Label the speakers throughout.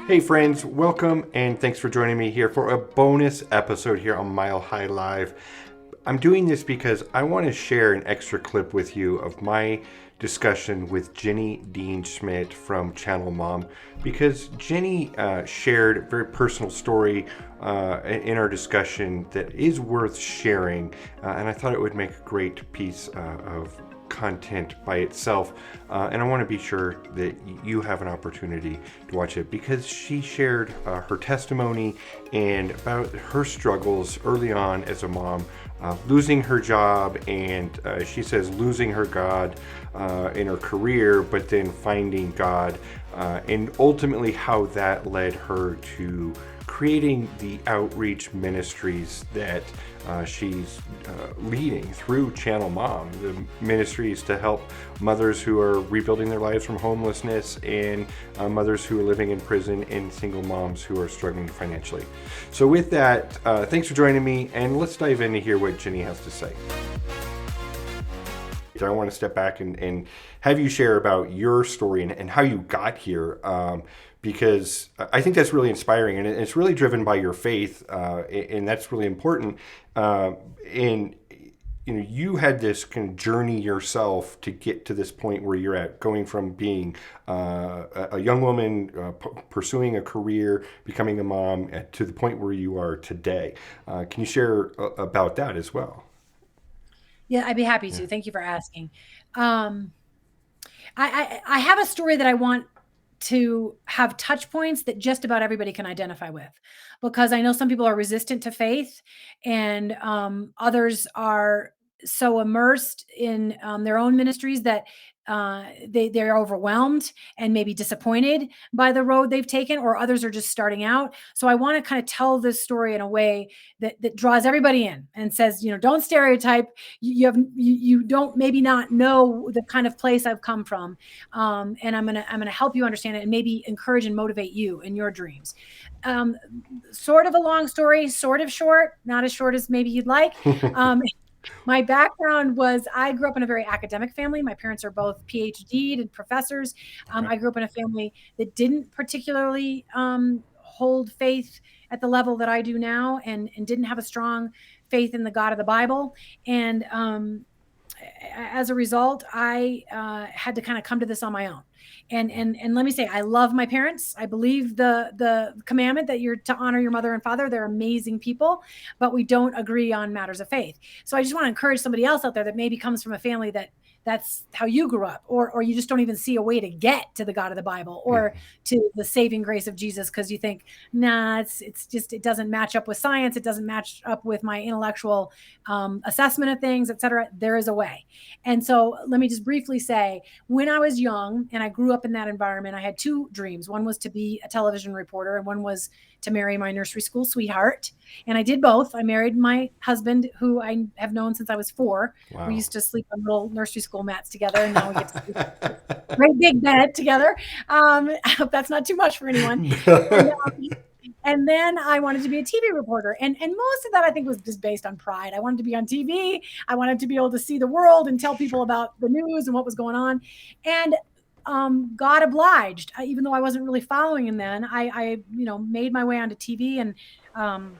Speaker 1: Hey friends, welcome and thanks for joining me here for a bonus episode here on Mile High Live. I'm doing this because I want to share an extra clip with you of my discussion with Dean Schmidt from ChannelMom, because Jenny shared a very personal story in our discussion that is worth sharing, and I thought it would make a great piece of content by itself, and I want to be sure that you have an opportunity to watch it, because she shared her testimony and about her struggles early on as a mom, losing her job, and she says losing her God in her career, but then finding God, and ultimately how that led her to creating the outreach ministries that she's leading through ChannelMom. The ministries to help mothers who are rebuilding their lives from homelessness, and mothers who are living in prison, and single moms who are struggling financially. So with that, thanks for joining me, and let's dive in to hear what Jenny has to say. I want to step back and have you share about your story and how you got here, because I think that's really inspiring, and it's really driven by your faith, and that's really important. And you had this kind of journey yourself to get to this point where you're at, going from being a young woman, pursuing a career, becoming a mom, to the point where you are today. Can you share about that as well?
Speaker 2: Yeah, I'd be happy to. Thank you for asking. Um, I have a story that I want to have touch points that just about everybody can identify with, because I know some people are resistant to faith, and others are so immersed in their own ministries that they're overwhelmed and maybe disappointed by the road they've taken, or others are just starting out. So I want to kind of tell this story in a way that draws everybody in and says, don't stereotype. You don't maybe not know the kind of place I've come from, and I'm gonna help you understand it and maybe encourage and motivate you in your dreams. Um, Sort of a long story, sort of short, not as short as maybe you'd like. Um, my background was, I grew up in a very academic family. My parents are both PhD'd and professors.
Speaker 1: Okay.
Speaker 2: I grew up in a family that didn't particularly hold faith at the level that I do now, and didn't have a strong faith in the God of the Bible. And as a result, I had to kind of come to this on my own. And let me say, I love my parents. I believe the commandment that you're to honor your mother and father. They're amazing people, but we don't agree on matters of faith. So I just want to encourage somebody else out there that maybe comes from a family that's how you grew up, or you just don't even see a way to get to the God of the Bible or to the saving grace of Jesus, because you think, nah, it's just, it doesn't match up with science, it doesn't match up with my intellectual assessment of things, etc. There is a way. And so let me just briefly say, when I was young and I grew up in that environment, I had two dreams. One was to be a television reporter, and one was to marry my nursery school sweetheart. And I did both. I married my husband, who I have known since I was 4. We
Speaker 1: Wow.
Speaker 2: used to sleep on little nursery school mats together, and now we get to sleep in a great big bed together. I hope that's not too much for anyone. And and then I wanted to be a TV reporter. And most of that, I think, was just based on pride. I wanted to be on TV. I wanted to be able to see the world and tell people
Speaker 1: Sure.
Speaker 2: about the news and what was going on. And God obliged, even though I wasn't really following him then, I made my way onto TV, and um,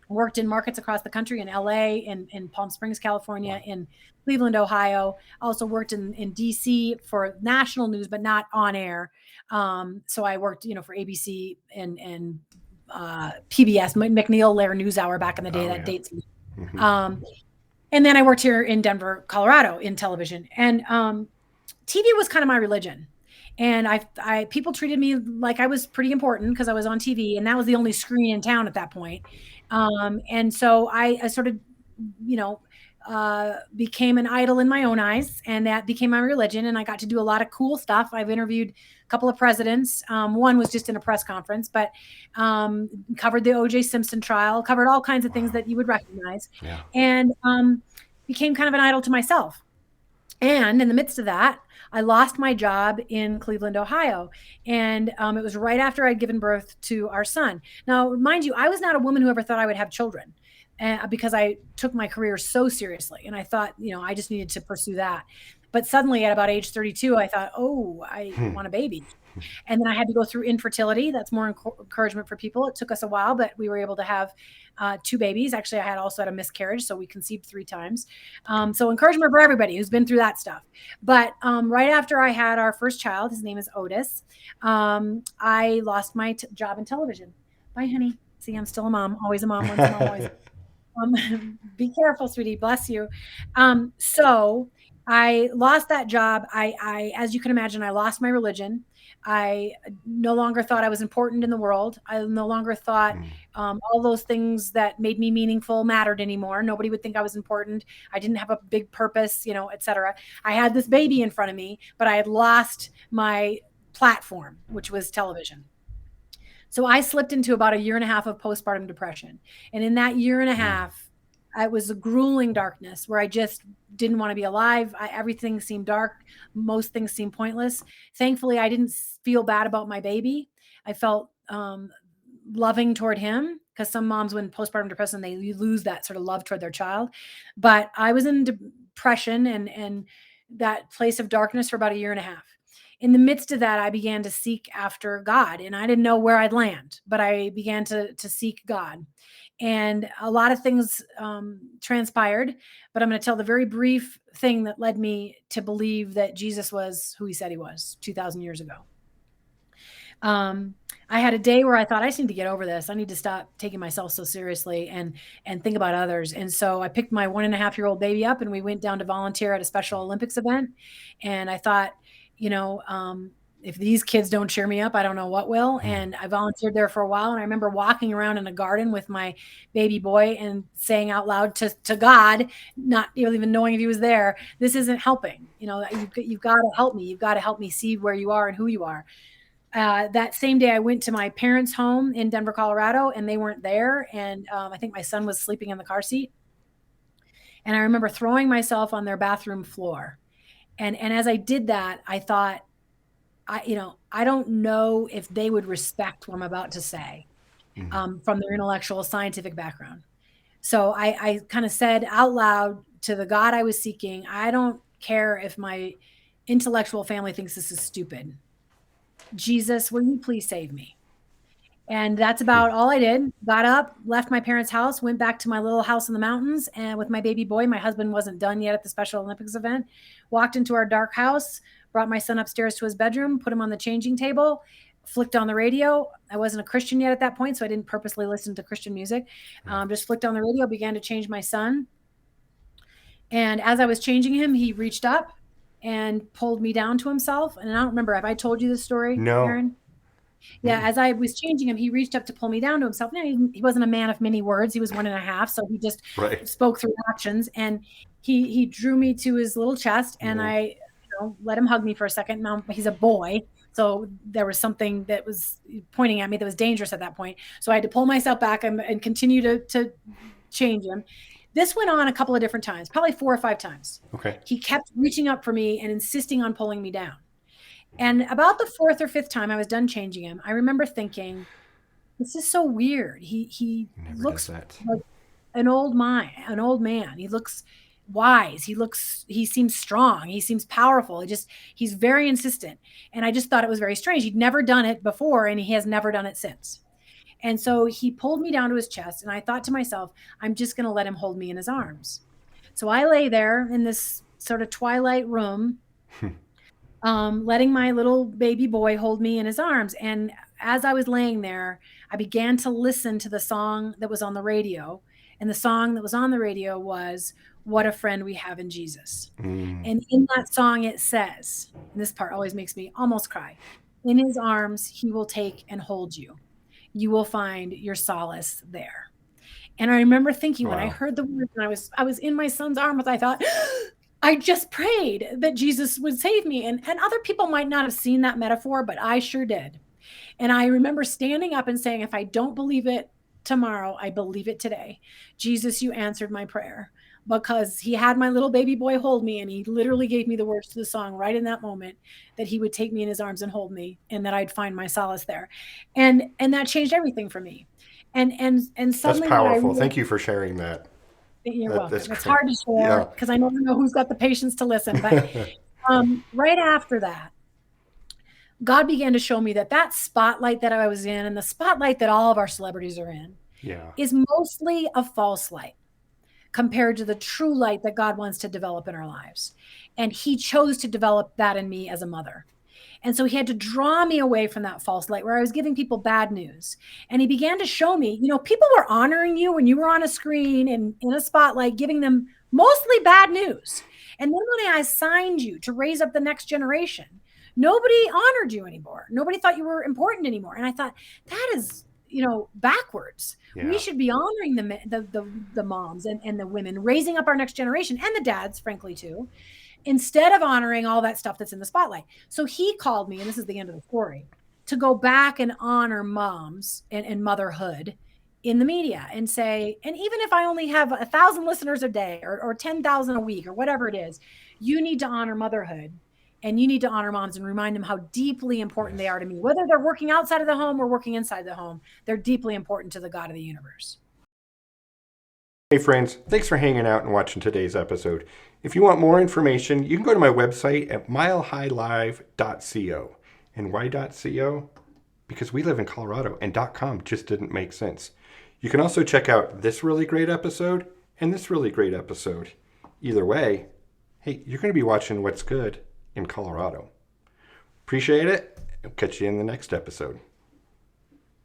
Speaker 2: worked in markets across the country, in LA, in Palm Springs, California,
Speaker 1: Wow.
Speaker 2: in Cleveland, Ohio. Also worked in DC for national news, but not on air. So I worked, for ABC and PBS, McNeil Lair NewsHour back in the day.
Speaker 1: Oh
Speaker 2: That
Speaker 1: yeah.
Speaker 2: dates me.
Speaker 1: Hmm.
Speaker 2: Um, and then I worked here in Denver, Colorado, in television. And TV was kind of my religion. And people treated me like I was pretty important because I was on TV, and that was the only screen in town at that point. And so I sort of, you know, became an idol in my own eyes, and that became my religion. And I got to do a lot of cool stuff. I've interviewed a couple of presidents. One was just in a press conference, but covered the O.J. Simpson trial, covered all kinds of things
Speaker 1: Wow.
Speaker 2: that you would recognize,
Speaker 1: Yeah.
Speaker 2: and became kind of an idol to myself. And in the midst of that, I lost my job in Cleveland, Ohio. And it was right after I'd given birth to our son. Now, mind you, I was not a woman who ever thought I would have children, because I took my career so seriously. And I thought, I just needed to pursue that. But suddenly at about age 32, I thought, oh, I
Speaker 1: Hmm.
Speaker 2: want a baby. And then I had to go through infertility. That's more encouragement for people. It took us a while, but we were able to have 2 babies. Actually, I had also had a miscarriage, so we conceived 3 times. So encouragement for everybody who's been through that stuff. But right after I had our first child, his name is Otis, I lost my job in television. Bye, honey. See, I'm still a mom. Always a mom. Once a mom, always. Be careful, sweetie. Bless you. So I lost that job. As you can imagine, I lost my religion. I no longer thought I was important in the world. I no longer thought all those things that made me meaningful mattered anymore. Nobody would think I was important. I didn't have a big purpose, et cetera. I had this baby in front of me, but I had lost my platform, which was television. So I slipped into about a year and a half of postpartum depression. And in that year and a half, it was a grueling darkness where I just didn't want to be alive. Everything seemed dark. Most things seemed pointless. Thankfully, I didn't feel bad about my baby. I felt loving toward him, because some moms, when postpartum depression, they lose that sort of love toward their child. But I was in depression and that place of darkness for about a year and a half. In the midst of that, I began to seek after God, and I didn't know where I'd land, but I began to seek God. And a lot of things transpired, but I'm going to tell the very brief thing that led me to believe that Jesus was who he said he was 2,000 years ago. I had a day where I thought, I just need to get over this. I need to stop taking myself so seriously and think about others. And so I picked my 1.5-year-old baby up, and we went down to volunteer at a Special Olympics event. And I thought, if these kids don't cheer me up, I don't know what will. And I volunteered there for a while. And I remember walking around in a garden with my baby boy and saying out loud to God, not even knowing if he was there, this isn't helping. You've got to help me. You've got to help me see where you are and who you are. That same day, I went to my parents' home in Denver, Colorado, and they weren't there. And I think my son was sleeping in the car seat. And I remember throwing myself on their bathroom floor. And as I did that, I thought, I don't know if they would respect what I'm about to say from their intellectual scientific background. So I kind of said out loud to the God I was seeking, I don't care if my intellectual family thinks this is stupid. Jesus, will you please save me? And that's about all I did. Got up, left my parents' house, went back to my little house in the mountains, and with my baby boy. My husband wasn't done yet at the Special Olympics event. Walked into our dark house, brought my son upstairs to his bedroom, put him on the changing table, flicked on the radio. I wasn't a Christian yet at that point, so I didn't purposely listen to Christian music. Just flicked on the radio, began to change my son. And as I was changing him, he reached up and pulled me down to himself. And I don't remember, have I told you this story,
Speaker 1: No.
Speaker 2: Aaron? Yeah, as I was changing him, he reached up to pull me down to himself. Now, he wasn't a man of many words. He was 1.5, so he just spoke through actions. And he drew me to his little chest, and I let him hug me for a second. Now, he's a boy, so there was something that was pointing at me that was dangerous at that point. So I had to pull myself back and continue to change him. This went on a couple of different times, probably 4 or 5 times.
Speaker 1: Okay.
Speaker 2: He kept reaching up for me and insisting on pulling me down. And about the 4th or 5th time I was done changing him, I remember thinking, this is so weird. He looks like an old man. He looks wise. He seems strong. He seems powerful. He's very insistent. And I just thought it was very strange. He'd never done it before, and he has never done it since. And so he pulled me down to his chest, and I thought to myself, I'm just going to let him hold me in his arms. So I lay there in this sort of twilight room, letting my little baby boy hold me in his arms. And as I was laying there, I began to listen to the song that was on the radio. And the song that was on the radio was, What a Friend We Have in Jesus. And in that song, it says, and this part always makes me almost cry, in his arms, he will take and hold you. You will find your solace there. And I remember thinking, when I heard the words, and I was in my son's arms, I thought, I just prayed that Jesus would save me. And other people might not have seen that metaphor, but I sure did. And I remember standing up and saying, if I don't believe it tomorrow, I believe it today. Jesus, you answered my prayer, because he had my little baby boy hold me, and he literally gave me the words to the song right in that moment, that he would take me in his arms and hold me, and that I'd find my solace there. And that changed everything for me. And suddenly,
Speaker 1: that's powerful. Thank you for sharing that.
Speaker 2: You're welcome. It's hard to share because I never know who's got the patience to listen. But right after that, God began to show me that that spotlight that I was in, and the spotlight that all of our celebrities are in,
Speaker 1: Yeah.
Speaker 2: is mostly a false light compared to the true light that God wants to develop in our lives. And he chose to develop that in me as a mother. And so he had to draw me away from that false light where I was giving people bad news. And he began to show me, people were honoring you when you were on a screen and in a spotlight, giving them mostly bad news. And then when I assigned you to raise up the next generation, nobody honored you anymore. Nobody thought you were important anymore. And I thought, that is, backwards.
Speaker 1: Yeah.
Speaker 2: We should be honoring the moms and the women, raising up our next generation, and the dads, frankly, too, instead of honoring all that stuff that's in the spotlight. So he called me, and this is the end of the story, to go back and honor moms and motherhood in the media and say, and even if I only have 1,000 listeners a day or 10,000 a week or whatever it is, you need to honor motherhood. And you need to honor moms and remind them how deeply important they are to me. Whether they're working outside of the home or working inside the home, they're deeply important to the God of the universe.
Speaker 1: Hey friends, thanks for hanging out and watching today's episode. If you want more information, you can go to my website at milehighlive.co. And why .co? Because we live in Colorado and .com just didn't make sense. You can also check out this really great episode and this really great episode. Either way, hey, you're going to be watching what's good in Colorado. Appreciate it. I'll catch you in the next episode.